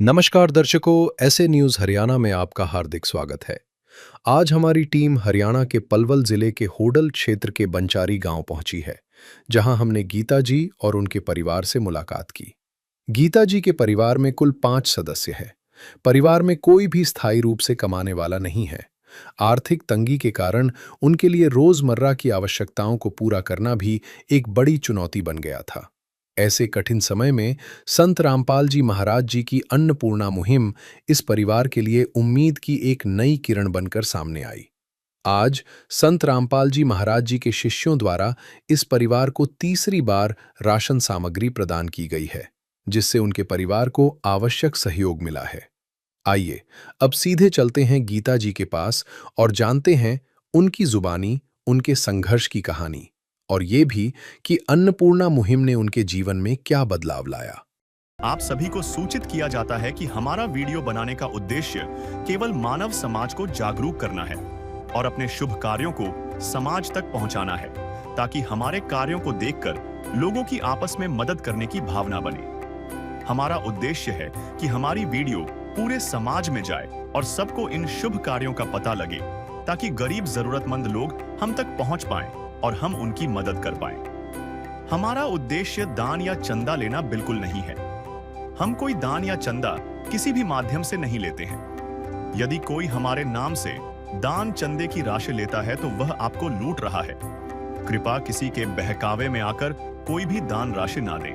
नमस्कार दर्शकों, ऐसे न्यूज़ हरियाणा में आपका हार्दिक स्वागत है। आज हमारी टीम हरियाणा के पलवल जिले के होडल क्षेत्र के बंचारी गांव पहुंची है, जहां हमने गीता जी और उनके परिवार से मुलाकात की। गीता जी के परिवार में कुल 5 सदस्य हैं। परिवार में कोई भी स्थायी रूप से कमाने वाला नहीं है। आर्थिक तंगी के कारण उनके लिए रोजमर्रा की आवश्यकताओं को पूरा करना भी एक बड़ी चुनौती बन गया था। ऐसे कठिन समय में संत रामपाल जी महाराज जी की अन्नपूर्णा मुहिम इस परिवार के लिए उम्मीद की एक नई किरण बनकर सामने आई। आज संत रामपाल जी महाराज जी के शिष्यों द्वारा इस परिवार को तीसरी बार राशन सामग्री प्रदान की गई है, जिससे उनके परिवार को आवश्यक सहयोग मिला है। आइए अब सीधे चलते हैं गीता जी के पास और जानते हैं उनकी जुबानी, उनके संघर्ष की कहानी और ये भी कि अन्नपूर्णा मुहिम ने उनके जीवन में क्या बदलाव लाया। आप सभी को सूचित किया जाता है कि हमारा वीडियो बनाने का उद्देश्य केवल मानव समाज को जागरूक करना है और अपने शुभ कार्यों को समाज तक पहुंचाना है, ताकि हमारे कार्यों को देखकर लोगों की आपस में मदद करने की भावना बने। हमारा उद्देश्य है कि हमारी वीडियो पूरे समाज में जाए और सबको इन शुभ कार्यों का पता लगे, ताकि गरीब जरूरतमंद लोग हम तक पहुंच पाएं और हम उनकी मदद कर पाएं। हमारा उद्देश्य दान या चंदा लेना बिल्कुल नहीं है। हम कोई दान या चंदा किसी भी माध्यम से नहीं लेते हैं। यदि कोई हमारे नाम से दान चंदे की राशि लेता है तो वह आपको लूट रहा है। कृपया किसी के बहकावे में आकर कोई भी दान राशि ना दें।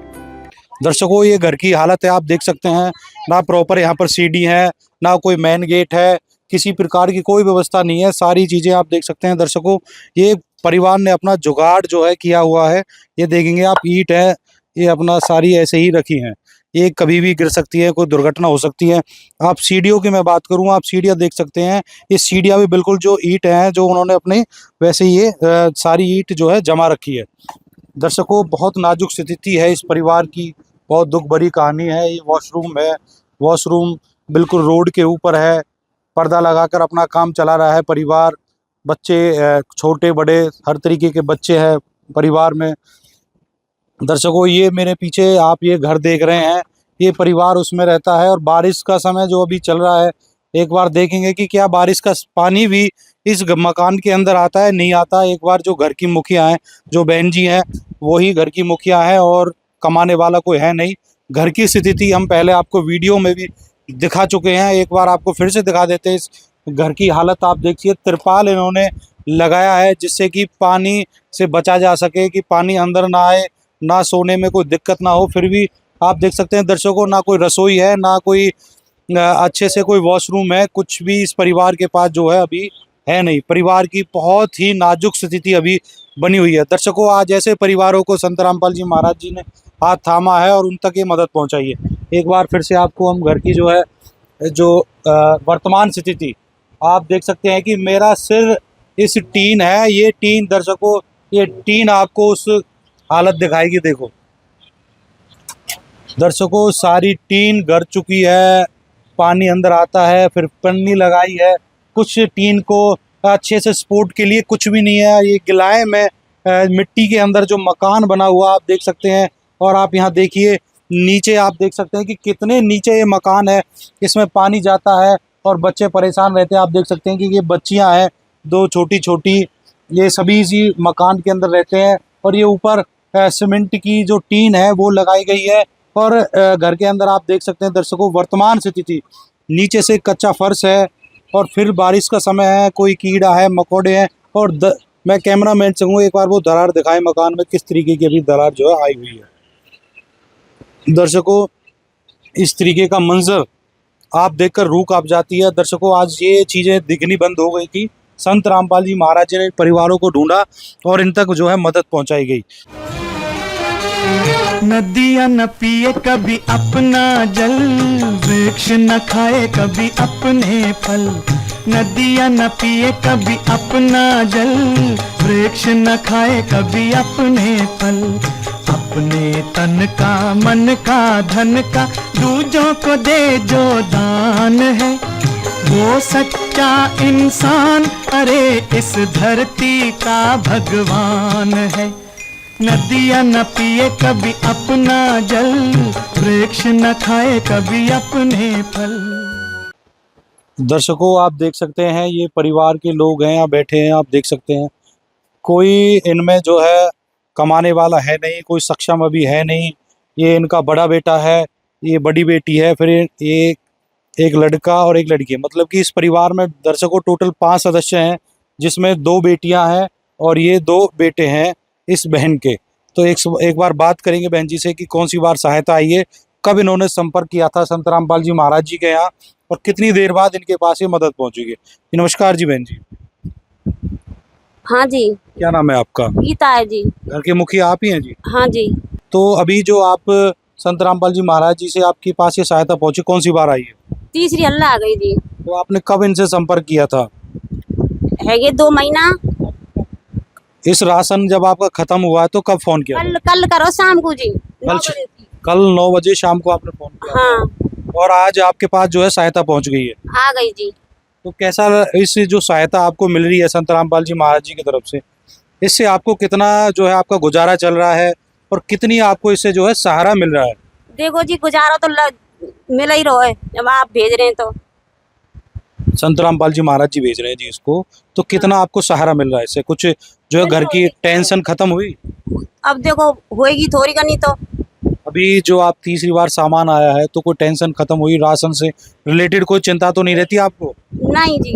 दर्शकों, ये घर की हालत है, आप देख सकते हैं। ना प्रॉपर यहाँ पर सीढ़ी है, ना कोई मेन गेट है, किसी प्रकार की कोई व्यवस्था नहीं है। सारी चीजें आप देख सकते हैं दर्शकों। ये परिवार ने अपना जुगाड़ जो है किया हुआ है। ये देखेंगे आप, ईंट है, ये अपना सारी ऐसे ही रखी हैं। ये कभी भी गिर सकती है, कोई दुर्घटना हो सकती है। आप सीढ़ियों की मैं बात करूं, आप सीढ़ियां देख सकते हैं। ये सीढ़ियां भी बिल्कुल जो ईंट हैं, जो उन्होंने अपने वैसे ये सारी ईंट जो है जमा रखी है। दर्शकों, बहुत नाजुक स्थिति है इस परिवार की, बहुत दुख भरी कहानी है। ये वॉशरूम है, वॉशरूम बिल्कुल रोड के ऊपर है। पर्दा लगाकर अपना काम चला रहा है परिवार। बच्चे छोटे बड़े हर तरीके के बच्चे हैं परिवार में। दर्शकों, ये मेरे पीछे आप ये घर देख रहे हैं, ये परिवार उसमें रहता है। और बारिश का समय जो अभी चल रहा है, एक बार देखेंगे कि क्या बारिश का पानी भी इस मकान के अंदर आता है, नहीं आता। एक बार जो घर की मुखिया हैं, जो बहन जी हैं, वही घर की मुखिया है और कमाने वाला कोई है नहीं। घर की स्थिति हम पहले आपको वीडियो में भी दिखा चुके हैं, एक बार आपको फिर से दिखा देते हैं। इस घर की हालत आप देखिए। तिरपाल इन्होंने लगाया है जिससे कि पानी से बचा जा सके, कि पानी अंदर ना आए, ना सोने में कोई दिक्कत ना हो। फिर भी आप देख सकते हैं दर्शकों, ना कोई रसोई है, ना कोई अच्छे से कोई वॉशरूम है, कुछ भी इस परिवार के पास जो है अभी है नहीं। परिवार की बहुत ही नाजुक स्थिति अभी बनी हुई है। दर्शकों, आज ऐसे परिवारों को संत रामपाल जी महाराज जी ने हाथ थामा है और उन तक ये मदद पहुंचाई है। एक बार फिर से आपको हम घर की जो है वर्तमान स्थिति आप देख सकते हैं कि मेरा सिर इस टीन है। ये टीन दर्शकों, ये टीन आपको उस हालत दिखाएगी। देखो दर्शकों, सारी टीन गर चुकी है, पानी अंदर आता है, फिर पन्नी लगाई है। कुछ टीन को अच्छे से सपोर्ट के लिए कुछ भी नहीं है। ये गिलाए में मिट्टी के अंदर जो मकान बना हुआ आप देख सकते हैं। और आप यहाँ देखिए नीचे, आप देख सकते हैं कि कितने नीचे ये मकान है, इसमें पानी जाता है और बच्चे परेशान रहते हैं। आप देख सकते हैं कि ये बच्चियां हैं, 2 छोटी छोटी, ये सभी इसी मकान के अंदर रहते हैं। और ये ऊपर सीमेंट की जो टीन है वो लगाई गई है। और घर के अंदर आप देख सकते हैं दर्शकों, वर्तमान स्थिति नीचे से कच्चा फर्श है और फिर बारिश का समय है, कोई कीड़ा है, मकोड़े हैं। और मैं कैमरा मैन से कहूँ एक बार वो दरार दिखाए मकान में, किस तरीके की अभी दरार जो है आई हुई है। दर्शकों, इस तरीके का मंजर आप देखकर रूह कांप जाती है। दर्शकों, आज ये चीज़ें दिखनी बंद हो गई थी। संत रामपाल जी महाराज जी ने परिवारों को ढूंढा और इन तक जो है मदद पहुंचाई गई। नदियाँ न पिए कभी अपना जल, वृक्ष न खाए कभी अपने फल। नदियाँ न पिए कभी अपना जल, वृक्ष न खाए कभी अपने फल। अपने तन का, मन का, धन का दूजों को दे जो दान है, वो सच्चा इंसान, अरे इस धरती का भगवान है। नदियाँ न पिए कभी अपना जल, वृक्ष न खाए कभी अपने फल। दर्शकों आप देख सकते हैं ये परिवार के लोग हैं यहाँ बैठे हैं, आप देख सकते हैं कोई इनमें जो है कमाने वाला है नहीं, कोई सक्षम अभी है नहीं। ये इनका बड़ा बेटा है, ये बड़ी बेटी है, फिर ये एक लड़का और एक लड़की है। मतलब कि इस परिवार में दर्शकों टोटल 5 सदस्य हैं, जिसमें 2 बेटियां हैं और ये 2 बेटे हैं इस बहन के। तो एक बार बात करेंगे बहन जी से कि कौन सी बार सहायता आई है, कब इन्होंने संपर्क किया था संत रामपाल जी महाराज जी के यहाँ और कितनी देर बाद इनके पास ये मदद पहुंचेगी। नमस्कार जी बहन जी। हाँ जी। क्या नाम है आपका? गीता है जी। घर के मुखिया आप ही हैं जी? हाँ जी। तो अभी जो आप संत रामपाल जी महाराज जी से आपके पास ये सहायता पहुंची, कौन सी बार आई है? तीसरी हल्ला आ गई जी। तो आपने कब इनसे संपर्क किया था? है ये 2 महीना। इस राशन जब आपका खत्म हुआ है तो कब फोन किया? कल करो शाम को जी। 9 बजे थी। कल 9 बजे शाम को आपने फोन किया? हाँ। और आज आपके पास जो है सहायता पहुंच गई है? आ गई जी। तो कैसा इस जो सहायता आपको मिल रही है संत रामपाल जी महाराज जी की तरफ से, इससे आपको कितना जो है आपका गुजारा चल रहा है और कितनी आपको इससे जो है सहारा मिल रहा है? देखो जी गुजारा तो मिल ही रहा है, जब आप भेज रहे हैं तो। संत रामपाल जी महाराज जी भेज रहे हैं जी इसको, तो कितना आपको सहारा मिल रहा है इससे? कुछ जो है घर की टेंशन खत्म हुई? अब देखो होएगी थोड़ी का, नहीं तो अभी जो आप तीसरी बार सामान आया है तो कोई टेंशन खत्म हुई? राशन से रिलेटेड कोई चिंता तो नहीं रहती आपको? नहीं जी।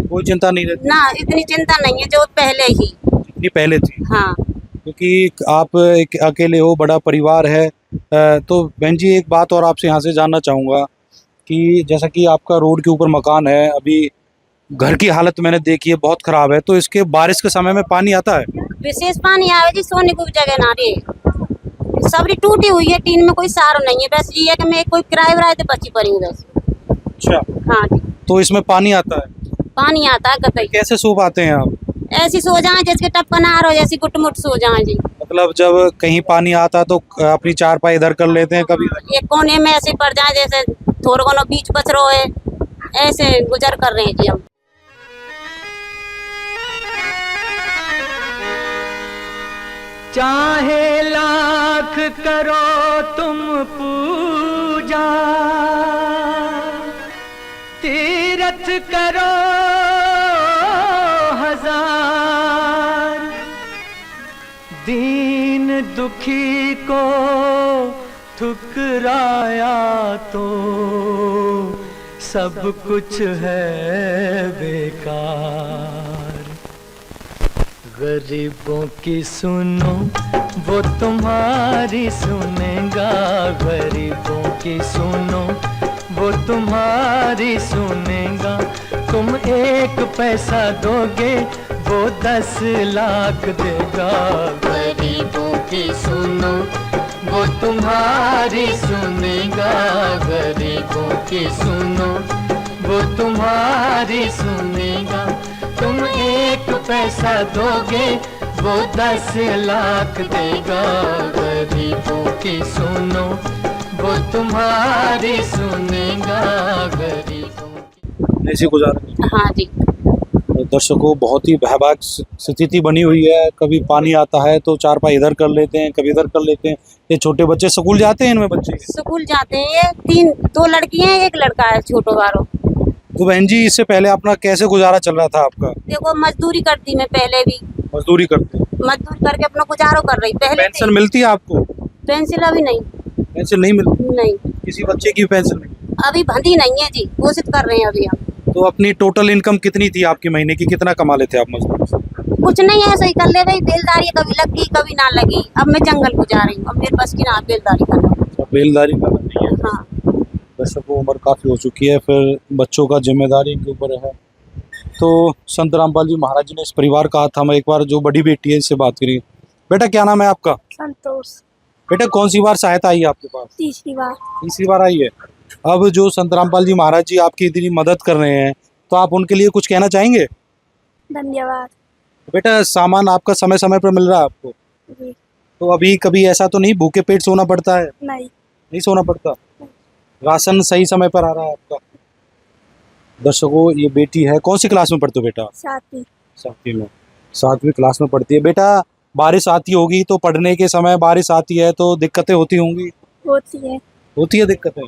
कोई चिंता नहीं रहती ना, इतनी चिंता नहीं है जो पहले ही जितनी पहले थी? हाँ। क्योंकि आप एक अकेले हो, बड़ा परिवार है। तो बहन जी एक बात और आपसे यहाँ से जानना चाहूँगा कि जैसा कि आपका रोड के ऊपर मकान है, अभी घर की हालत मैंने देखी है बहुत ख़राब है, तो इसके बारिश के समय में पानी आता है? विशेष पानी आवे जी, सोने को भी जगह ना रही, सबरी टूटी हुई है, टीन में कोई सारो नहीं है। बस ये है कि मैं कोई किराए वराए तो बची पड़ी हूँ बस। अच्छा। हाँ जी। तो इसमें पानी आता है? पानी आता है कतई। कैसे सो पाते हैं आप? ऐसी सो जाए जैसे टपका ना रहो, जैसी गुटमुट सो जाए जी। मतलब जब कहीं पानी आता तो अपनी चारपाई इधर कर लेते हैं कभी? एक कोने में ऐसे पड़ जाए जैसे थोड़ा कोनो बीच बच रहो है, ऐसे गुजर कर रहे हैं जी हम। चाहे लाख करो तुम पूजा, तीरथ करो हजार, दीन दुखी को ठुकराया तो सब कुछ है बेकार। गरीबों की सुनो वो तुम्हारी सुनेगा, गरीबों की सुनो वो तुम्हारी सुनेगा। तुम 1 पैसा दोगे वो 10 लाख देगा। गरीबों की सुनो वो तुम्हारी सुनेगा, गरीबों की सुनो वो तुम्हारी सुनेगा। तुम 1 पैसा दोगे वो 10 लाख देगा। गरीबों की सुनो वो तुम्हारी सुनेगा, गरीबों। ऐसी गुजारा। हाँ जी। दर्शकों बहुत ही भयावह स्थिति बनी हुई है, कभी पानी आता है तो चारपाई इधर कर लेते हैं, कभी इधर कर लेते हैं। ये छोटे बच्चे स्कूल जाते हैं? इनमें बच्चे स्कूल जाते हैं, ये 2 लड़कियां हैं, 1 लड़का है छोटो वारो। तो बहन जी इससे पहले अपना कैसे गुजारा चल रहा था आपका? देखो मजदूरी करती मैं पहले भी, मजदूरी करते? मजदूरी करके अपना गुजारो कर रही पहले। पेंशन मिलती है आपको? पेंशन अभी नहीं। पेंशन नहीं मिलती? नहीं, किसी बच्चे की पेंशन नहीं? अभी बंधी नहीं है जी, कोशिश कर रहे हैं अभी हम। तो अपनी टोटल इनकम कितनी थी आपकी महीने की, कितना कमा लेते आप मजदूर से? कुछ नहीं है, ऐसे ही कर ले भाई, बेलदारी कभी लगी कभी ना लगी। अब मैं जंगल को जा रही हूँ, अब मेरे बस की ना बेलदारी करना। बेलदारी करना नहीं है? हाँ। वैसे वो उम्र काफ़ी हो चुकी है, फिर बच्चों का जिम्मेदारी इनके ऊपर है। तो संत रामपाल जी महाराज जी ने इस परिवार का हाथ, हम एक बार जो बड़ी बेटी है इससे बात करिए। बेटा क्या नाम है आपका? संतोष। बेटा कौन सी बार सहायता आई है आपके पास? तीसरी बार। तीसरी बार आई है। अब जो संत रामपाल जी महाराज जी आपकी इतनी मदद कर रहे हैं तो आप उनके लिए कुछ कहना चाहेंगे? धन्यवाद। बेटा सामान आपका समय समय पर मिल रहा है आपको? जी। तो अभी कभी ऐसा तो नहीं भूखे पेट सोना पड़ता है? नहीं। नहीं सोना पड़ता? राशन सही समय पर आ रहा है आपका? दर्शकों ये बेटी है, कौन सी क्लास में पढ़ते हो बेटा? 7वीं। 7वीं में। 7वीं क्लास में पढ़ती है। बेटा बारिश आती होगी तो पढ़ने के समय बारिश आती है तो दिक्कतें होती होंगी। होती है दिक्कतें।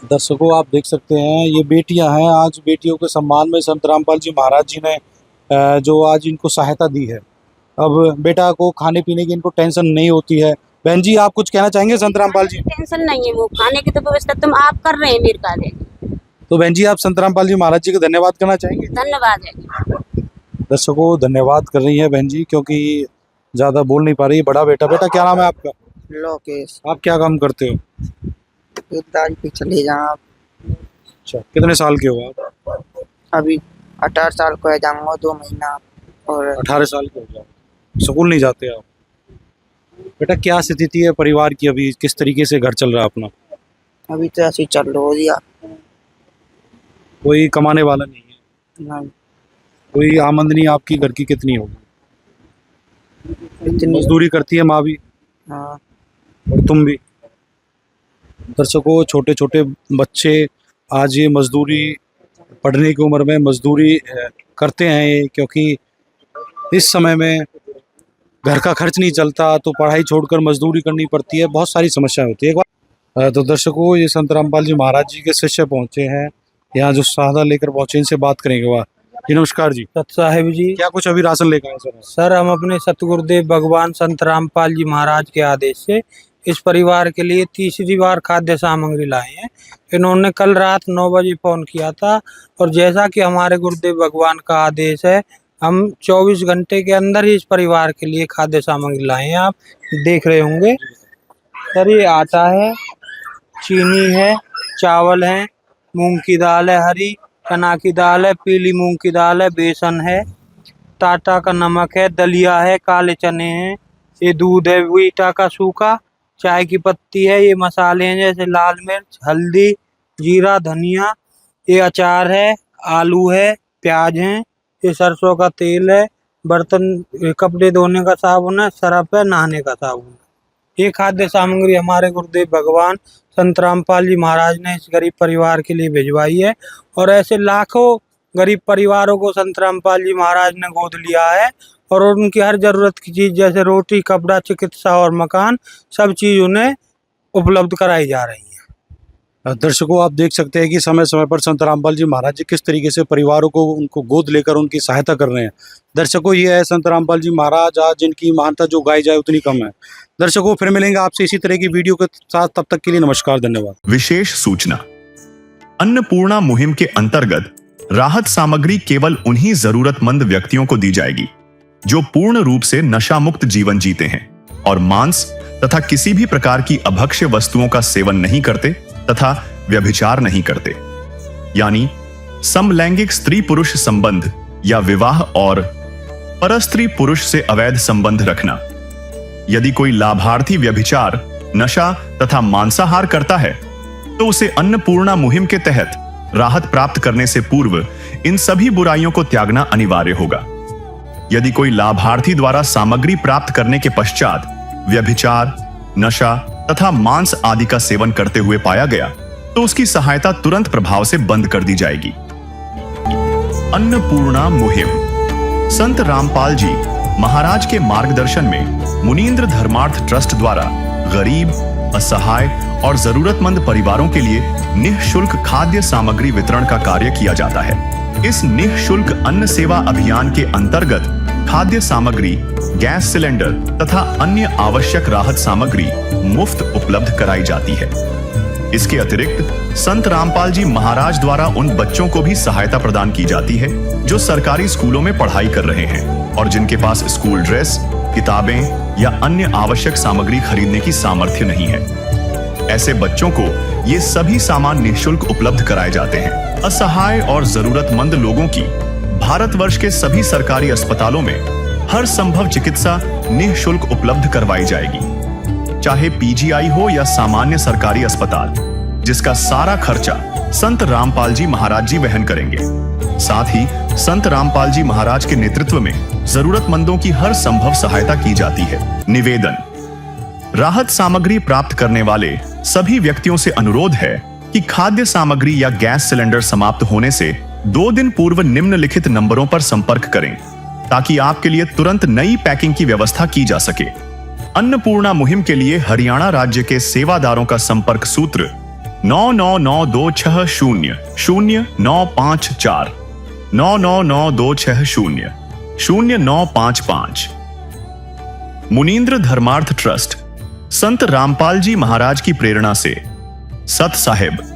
दर्शकों आप देख सकते हैं ये बेटियां हैं, आज बेटियों के सम्मान में संत रामपाल जी महाराज जी ने जो आज इनको सहायता दी है। अब बेटा को खाने पीने की इनको टेंशन नहीं होती है। बहन जी आप कुछ कहना चाहेंगे संत रामपाल जी? टेंशन नहीं है, वो खाने की तो व्यवस्था तुम आप कर रहे हैं मेरे का। तो बहन जी आप संत रामपाल जी महाराज जी का धन्यवाद करना चाहेंगे? धन्यवाद है। दर्शकों धन्यवाद कर रही है बहन जी क्योंकि ज़्यादा बोल नहीं पा रही। बड़ा बेटा क्या नाम है आपका? लोकेश। आप क्या काम करते हो? दारी पे चले जाओ। अच्छा कितने साल के हो आप? अभी 18 साल को है, जाऊंगा 2 महीना। और 18 साल के हो जाओ। स्कूल नहीं जाते आप? बेटा क्या स्थिति है परिवार की, अभी किस तरीके से घर चल रहा है अपना? अभी तो ऐसे चल रहा हो दिया। कोई कमाने वाला नहीं है? नहीं। कोई आमदनी आपकी घर की कितनी होगी? इतनी। मजदूरी करती है माँ भी हाँ। और तुम भी? दर्शकों छोटे छोटे बच्चे आज ये मजदूरी, पढ़ने की उम्र में मजदूरी करते हैं ये, क्योंकि इस समय में घर का खर्च नहीं चलता तो पढ़ाई छोड़कर मजदूरी करनी पड़ती है, बहुत सारी समस्याएं होती है। एक बार तो दर्शकों ये संत रामपाल जी महाराज जी के शिष्य पहुंचे हैं यहाँ, जो सादा लेकर पहुंचे, इनसे बात करेंगे। वाह जी नमस्कार जी। सत साहिब जी। क्या कुछ अभी राशन लेकर आए सर हम अपने सतगुरुदेव भगवान संत रामपाल जी महाराज के आदेश से इस परिवार के लिए तीसरी बार खाद्य सामग्री लाए हैं। इन्होंने कल रात 9 बजे फोन किया था और जैसा कि हमारे गुरुदेव भगवान का आदेश है हम 24 घंटे के अंदर ही इस परिवार के लिए खाद्य सामग्री लाए हैं। आप देख रहे होंगे सर ये आटा है, चीनी है, चावल है, मूंग की दाल है, हरी चना की दाल है, पीली मूंग की दाल है, बेसन है, टाटा का नमक है, दलिया है, काले चने हैं, ये दूध है वीटा का सूखा, चाय की पत्ती है, ये मसाले हैं जैसे लाल मिर्च, हल्दी, जीरा, धनिया, ये अचार है, आलू है, प्याज है, ये सरसों का तेल है, बर्तन कपड़े धोने का साबुन है, सरफ है, नहाने का साबुन है। ये खाद्य सामग्री हमारे गुरुदेव भगवान संत रामपाल जी महाराज ने इस गरीब परिवार के लिए भिजवाई है और ऐसे लाखों गरीब परिवारों को संत रामपाल जी महाराज ने गोद लिया है और उनकी हर जरूरत की चीज जैसे रोटी, कपड़ा, चिकित्सा और मकान सब चीज उन्हें उपलब्ध कराई जा रही है। दर्शकों आप देख सकते हैं कि समय समय पर संत रामपाल जी महाराज जी किस तरीके से परिवारों को उनको गोद लेकर उनकी सहायता कर रहे हैं। दर्शकों ये है संत रामपाल जी महाराज, आज जिनकी महानता जो गाई जाए उतनी कम है। दर्शकों फिर मिलेंगे आपसे इसी तरह की वीडियो के साथ, तब तक के लिए नमस्कार, धन्यवाद। विशेष सूचना, अन्नपूर्णा मुहिम के अंतर्गत राहत सामग्री केवल उन्हीं जरूरतमंद व्यक्तियों को दी जाएगी जो पूर्ण रूप से नशा मुक्त जीवन जीते हैं और मांस तथा किसी भी प्रकार की अभक्ष्य वस्तुओं का सेवन नहीं करते तथा व्यभिचार नहीं करते, यानी समलैंगिक स्त्री पुरुष संबंध या विवाह और परस्त्री पुरुष से अवैध संबंध रखना। यदि कोई लाभार्थी व्यभिचार, नशा तथा मांसाहार करता है तो उसे अन्नपूर्णा मुहिम के तहत राहत प्राप्त करने से पूर्व इन सभी बुराइयों को त्यागना अनिवार्य होगा। यदि कोई लाभार्थी द्वारा सामग्री प्राप्त करने के पश्चात व्यभिचार, नशा तथा मांस आदि का सेवन करते हुए पाया गया तो उसकी सहायता तुरंत प्रभाव से बंद कर दी जाएगी। अन्नपूर्णा मुहिम संत रामपाल जी महाराज के मार्गदर्शन में मुनींद्र धर्मार्थ ट्रस्ट द्वारा गरीब, असहाय और जरूरतमंद परिवारों के लिए निःशुल्क खाद्य सामग्री वितरण का कार्य किया जाता है। इस निःशुल्क अन्न सेवा अभियान के अंतर्गत खाद्य सामग्री, गैस सिलेंडर तथा अन्य आवश्यक राहत सामग्री मुफ्त उपलब्ध कराई जाती है। इसके अतिरिक्त संत रामपाल जी महाराज द्वारा उन बच्चों को भी सहायता प्रदान की जाती है जो सरकारी स्कूलों में पढ़ाई कर रहे हैं और जिनके पास स्कूल ड्रेस, किताबें या अन्य आवश्यक सामग्री खरीदने की सामर्थ्य नहीं है। ऐसे बच्चों को ये सभी सामान निःशुल्क उपलब्ध कराए जाते हैं। असहाय और जरूरतमंद लोगों की भारतवर्ष के सभी सरकारी अस्पतालों में हर संभव चिकित्सा निःशुल्क उपलब्ध करवाई जाएगी, चाहे पीजीआई हो या सामान्य सरकारी अस्पताल, जिसका सारा खर्चा संत रामपाल जी महाराज जी वहन करेंगे। साथ ही संत रामपाल जी महाराज के नेतृत्व में जरूरतमंदों की हर संभव सहायता की जाती है। निवेदन, राहत सामग्री प्राप्त करने वाले सभी व्यक्तियों से अनुरोध है कि खाद्य सामग्री या गैस सिलेंडर समाप्त होने से 2 दिन पूर्व निम्नलिखित नंबरों पर संपर्क करें। ताकि आपके लिए तुरंत नई पैकिंग की व्यवस्था की जा सके। अन्नपूर्णा मुहिम के लिए हरियाणा राज्य के सेवादारों का संपर्क सूत्र 9992600954 9992600955। मुनींद्र धर्मार्थ ट्रस्ट संत रामपाल जी महाराज की प्रेरणा से सत साहिब